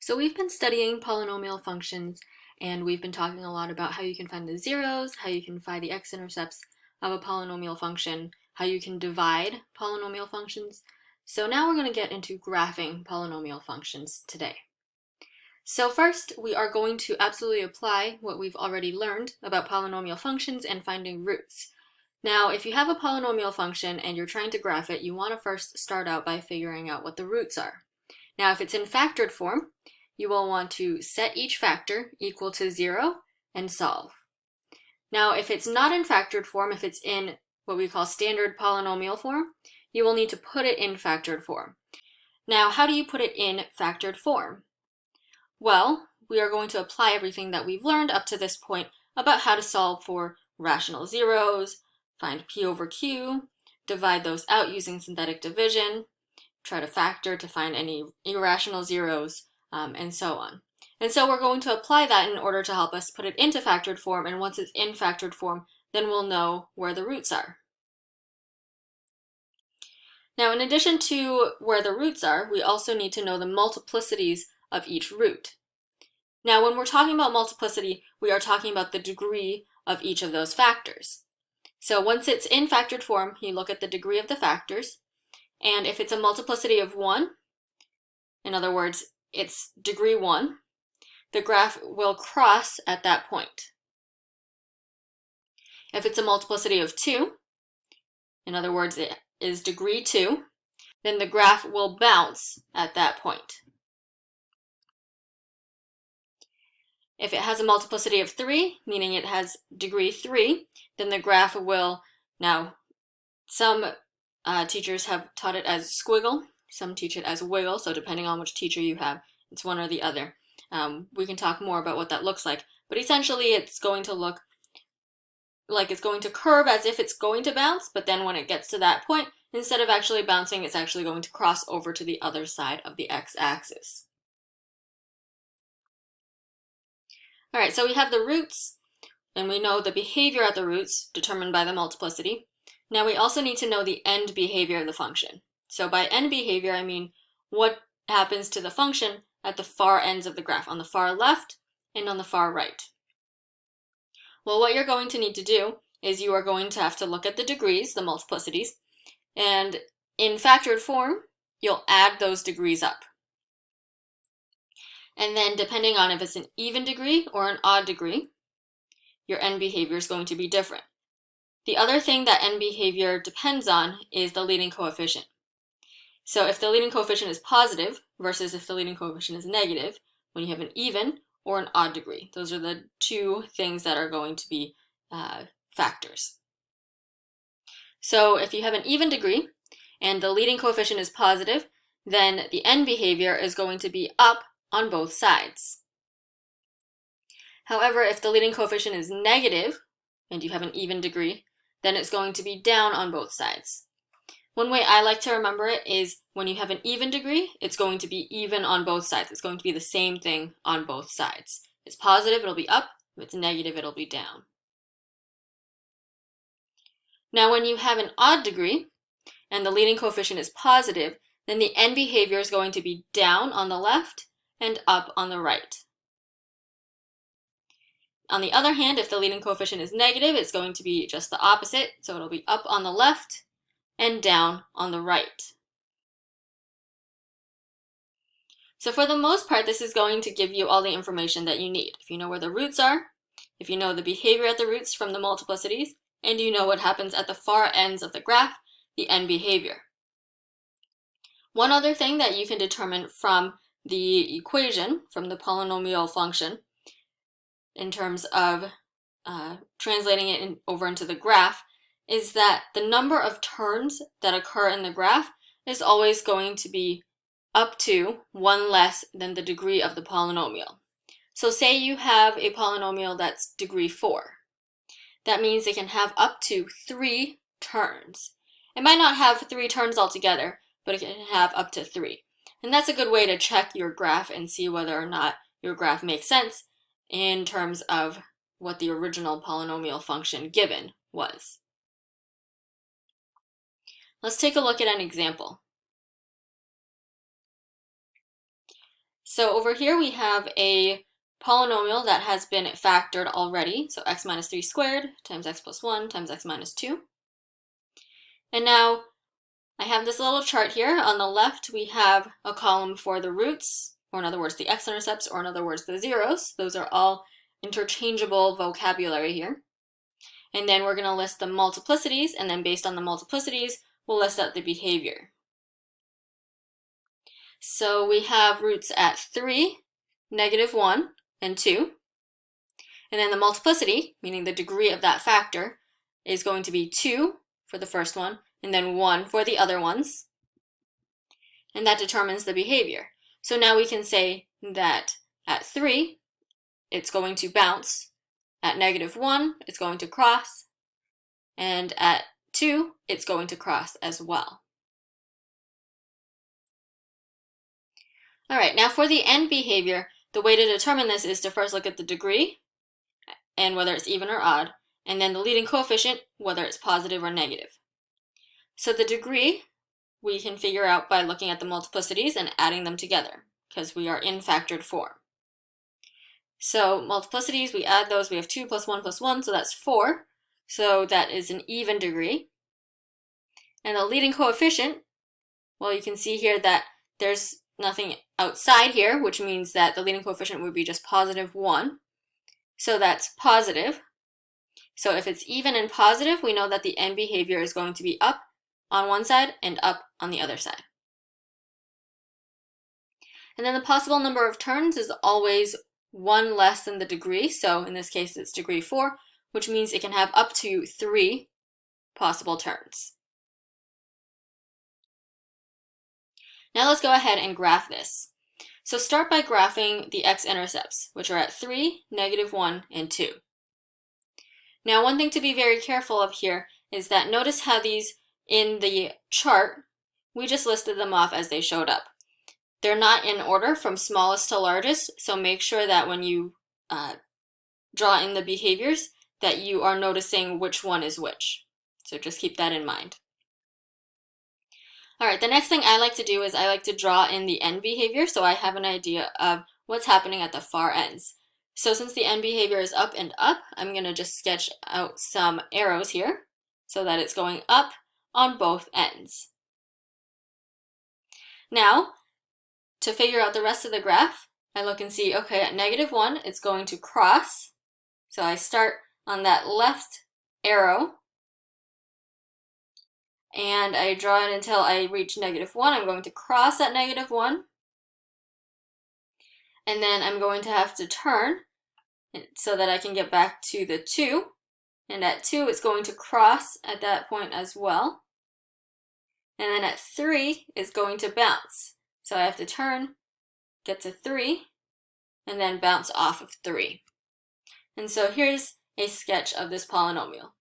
So we've been studying polynomial functions, and we've been talking a lot about how you can find the zeros, how you can find the x-intercepts of a polynomial function, how you can divide polynomial functions. So now we're going to get into graphing polynomial functions today. So first, we are going to absolutely apply what we've already learned about polynomial functions and finding roots. Now, if you have a polynomial function and you're trying to graph it, you want to first start out by figuring out what the roots are. Now, if it's in factored form, you will want to set each factor equal to 0 and solve. Now, if it's not in factored form, if it's in what we call standard polynomial form, you will need to put it in factored form. Now, how do you put it in factored form? Well, we are going to apply everything that we've learned up to this point about how to solve for rational zeros, find p over q, divide those out using synthetic division, try to factor to find any irrational zeros, and so on. And so we're going to apply that in order to help us put it into factored form, and once it's in factored form, then we'll know where the roots are. Now, in addition to where the roots are, we also need to know the multiplicities of each root. Now, when we're talking about multiplicity, we are talking about the degree of each of those factors. So once it's in factored form, you look at the degree of the factors, and if it's a multiplicity of 1, in other words, it's degree 1, the graph will cross at that point. If it's a multiplicity of 2, in other words, it is degree 2, then the graph will bounce at that point. If it has a multiplicity of 3, meaning it has degree 3, then the graph will, now some teachers have taught it as squiggle, some teach it as wiggle, so depending on which teacher you have, it's one or the other. We can talk more about what that looks like, but essentially it's going to look like it's going to curve as if it's going to bounce, but then when it gets to that point, instead of actually bouncing, it's actually going to cross over to the other side of the x-axis. All right, so we have the roots, and we know the behavior at the roots determined by the multiplicity. Now we also need to know the end behavior of the function. So by end behavior, I mean what happens to the function at the far ends of the graph, on the far left and on the far right. Well, what you're going to need to do is you are going to have to look at the degrees, the multiplicities, and in factored form, you'll add those degrees up. And then depending on if it's an even degree or an odd degree, your end behavior is going to be different. The other thing that end behavior depends on is the leading coefficient. So if the leading coefficient is positive versus if the leading coefficient is negative, when you have an even or an odd degree. Those are the two things that are going to be factors. So if you have an even degree and the leading coefficient is positive, then the end behavior is going to be up on both sides. However, if the leading coefficient is negative and you have an even degree, then it's going to be down on both sides. One way I like to remember it is when you have an even degree, it's going to be even on both sides. It's going to be the same thing on both sides. If it's positive, it'll be up. If it's negative, it'll be down. Now, when you have an odd degree and the leading coefficient is positive, then the end behavior is going to be down on the left and up on the right. On the other hand, if the leading coefficient is negative, it's going to be just the opposite. So it'll be up on the left and down on the right. So for the most part, this is going to give you all the information that you need. If you know where the roots are, if you know the behavior at the roots from the multiplicities, and you know what happens at the far ends of the graph, the end behavior. One other thing that you can determine from the equation, from the polynomial function, in terms of translating it over into the graph, is that the number of turns that occur in the graph is always going to be up to 1 less than the degree of the polynomial. So say you have a polynomial that's degree 4. That means it can have up to 3 turns. It might not have 3 turns altogether, but it can have up to 3. And that's a good way to check your graph and see whether or not your graph makes sense in terms of what the original polynomial function given was. Let's take a look at an example. So over here we have a polynomial that has been factored already. So x minus 3 squared times x plus 1 times x minus 2. And now I have this little chart here. On the left we have a column for the roots, or in other words the x-intercepts, or in other words the zeros. Those are all interchangeable vocabulary here. And then we're going to list the multiplicities, and then based on the multiplicities, we'll list out the behavior. So we have roots at 3, -1, and 2. And then the multiplicity, meaning the degree of that factor, is going to be 2 for the first one, and then 1 for the other ones. And that determines the behavior. So now we can say that at 3, it's going to bounce. At -1, it's going to cross. And at 2, it's going to cross as well. All right, now for the end behavior, the way to determine this is to first look at the degree and whether it's even or odd, and then the leading coefficient, whether it's positive or negative. So the degree we can figure out by looking at the multiplicities and adding them together, because we are in factored form. So multiplicities, we add those, we have 2 plus 1 plus 1, so that's 4. So that is an even degree. And the leading coefficient, well, you can see here that there's nothing outside here, which means that the leading coefficient would be just positive 1. So that's positive. So if it's even and positive, we know that the end behavior is going to be up on one side and up on the other side. And then the possible number of turns is always 1 less than the degree. So in this case, it's degree 4, which means it can have up to 3 possible turns. Now let's go ahead and graph this. So start by graphing the x-intercepts, which are at 3, -1, and 2. Now one thing to be very careful of here is that notice how these in the chart, we just listed them off as they showed up. They're not in order from smallest to largest, so make sure that when you draw in the behaviors that you are noticing which one is which. So just keep that in mind. All right, the next thing I like to do is I like to draw in the end behavior so I have an idea of what's happening at the far ends. So since the end behavior is up and up, I'm going to just sketch out some arrows here so that it's going up on both ends. Now, to figure out the rest of the graph, I look and see, okay, at -1, it's going to cross. So I start on that left arrow, and I draw it until I reach -1. I'm going to cross at -1, and then I'm going to have to turn so that I can get back to the 2, and at 2 it's going to cross at that point as well, and then at 3 it's going to bounce. So I have to turn, get to 3, and then bounce off of 3. And so here's a sketch of this polynomial.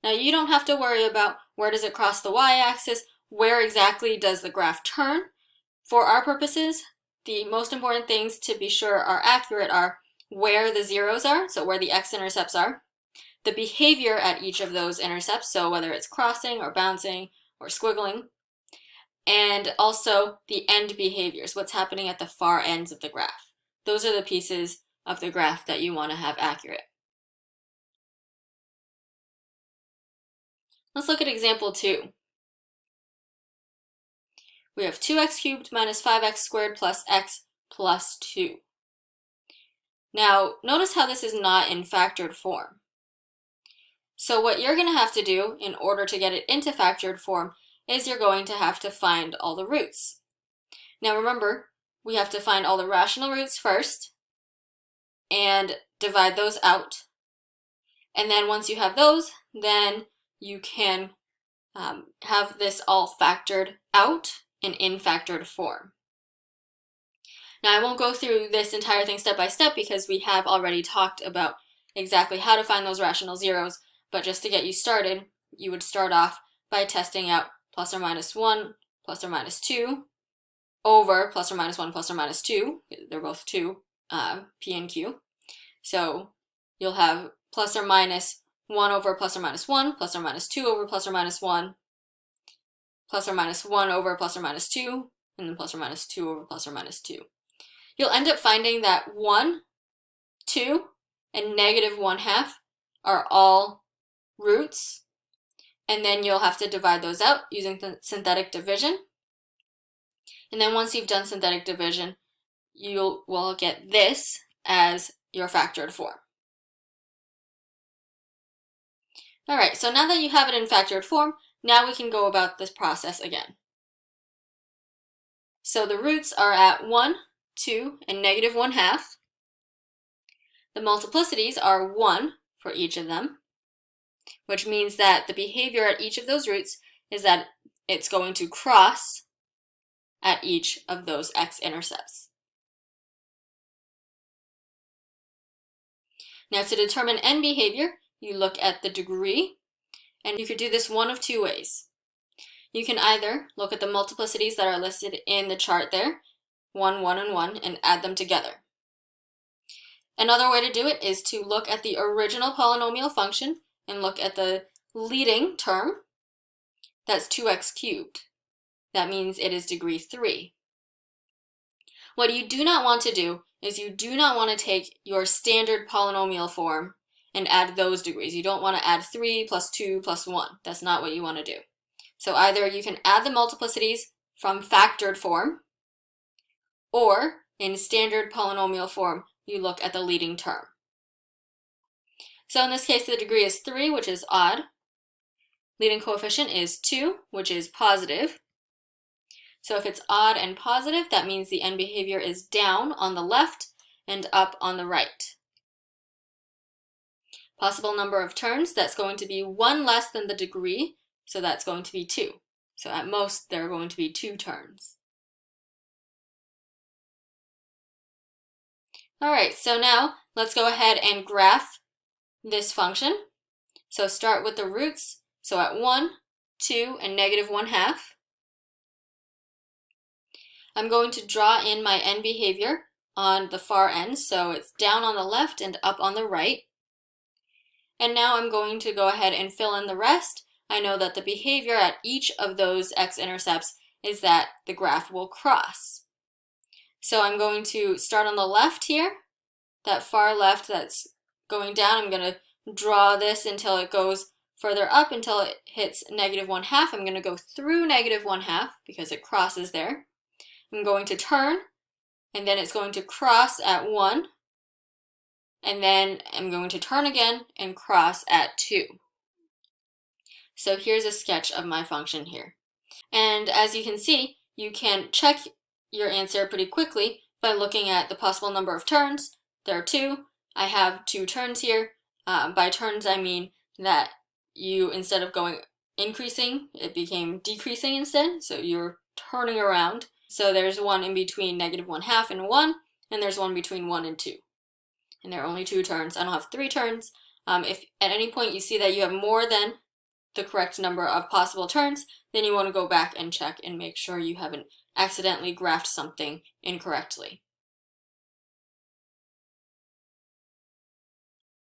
Now you don't have to worry about where does it cross the y-axis, where exactly does the graph turn. For our purposes, the most important things to be sure are accurate are where the zeros are, so where the x-intercepts are, the behavior at each of those intercepts, so whether it's crossing or bouncing or squiggling, and also the end behaviors, what's happening at the far ends of the graph. Those are the pieces of the graph that you want to have accurate. Let's look at example 2. We have 2x cubed minus 5x squared plus x plus 2. Now, notice how this is not in factored form. So what you're going to have to do in order to get it into factored form is you're going to have to find all the roots. Now remember, we have to find all the rational roots first and divide those out. And then once you have those, then you can have this all factored out and in factored form. Now I won't go through this entire thing step by step because we have already talked about exactly how to find those rational zeros, but just to get you started, you would start off by testing out plus or minus 1, plus or minus 2, over plus or minus 1, plus or minus 2. They're both 2, P and Q. So you'll have plus or minus 1 over plus or minus 1, plus or minus 2 over plus or minus 1, plus or minus 1 over plus or minus 2, and then plus or minus 2 over plus or minus 2. You'll end up finding that 1, 2, and negative 1/2 are all roots, and then you'll have to divide those out using synthetic division. And then once you've done synthetic division, you will get this as your factored form. All right, so now that you have it in factored form, now we can go about this process again. So the roots are at 1, 2, and negative 1/2. The multiplicities are 1 for each of them, which means that the behavior at each of those roots is that it's going to cross at each of those x-intercepts. Now to determine n behavior, you look at the degree, and you could do this one of two ways. You can either look at the multiplicities that are listed in the chart there, 1, 1, and 1, and add them together. Another way to do it is to look at the original polynomial function and look at the leading term. That's 2x cubed. That means it is degree 3. What you do not want to do is you do not want to take your standard polynomial form and add those degrees. You don't want to add 3 plus 2 plus 1. That's not what you want to do. So either you can add the multiplicities from factored form, or in standard polynomial form, you look at the leading term. So in this case, the degree is 3, which is odd. Leading coefficient is 2, which is positive. So if it's odd and positive, that means the n behavior is down on the left and up on the right. Possible number of turns, that's going to be 1 less than the degree, so that's going to be 2. So at most, there are going to be 2 turns. All right, so now let's go ahead and graph this function. So start with the roots. So at 1, 2, and negative 1/2. I'm going to draw in my n behavior on the far end, so it's down on the left and up on the right. And now I'm going to go ahead and fill in the rest. I know that the behavior at each of those x-intercepts is that the graph will cross. So I'm going to start on the left here, that far left that's going down. I'm going to draw this until it goes further up until it hits negative 1/2. I'm going to go through negative 1/2 because it crosses there. I'm going to turn, and then it's going to cross at 1, and then I'm going to turn again and cross at 2. So here's a sketch of my function here. And as you can see, you can check your answer pretty quickly by looking at the possible number of turns. There are 2. I have 2 turns here. By turns, I mean that you, instead of going increasing, it became decreasing instead. So you're turning around. So there's one in between negative 1/2 and 1, and there's one between 1 and 2. And there are only 2 turns. I don't have 3 turns. If at any point you see that you have more than the correct number of possible turns, then you want to go back and check and make sure you haven't accidentally graphed something incorrectly.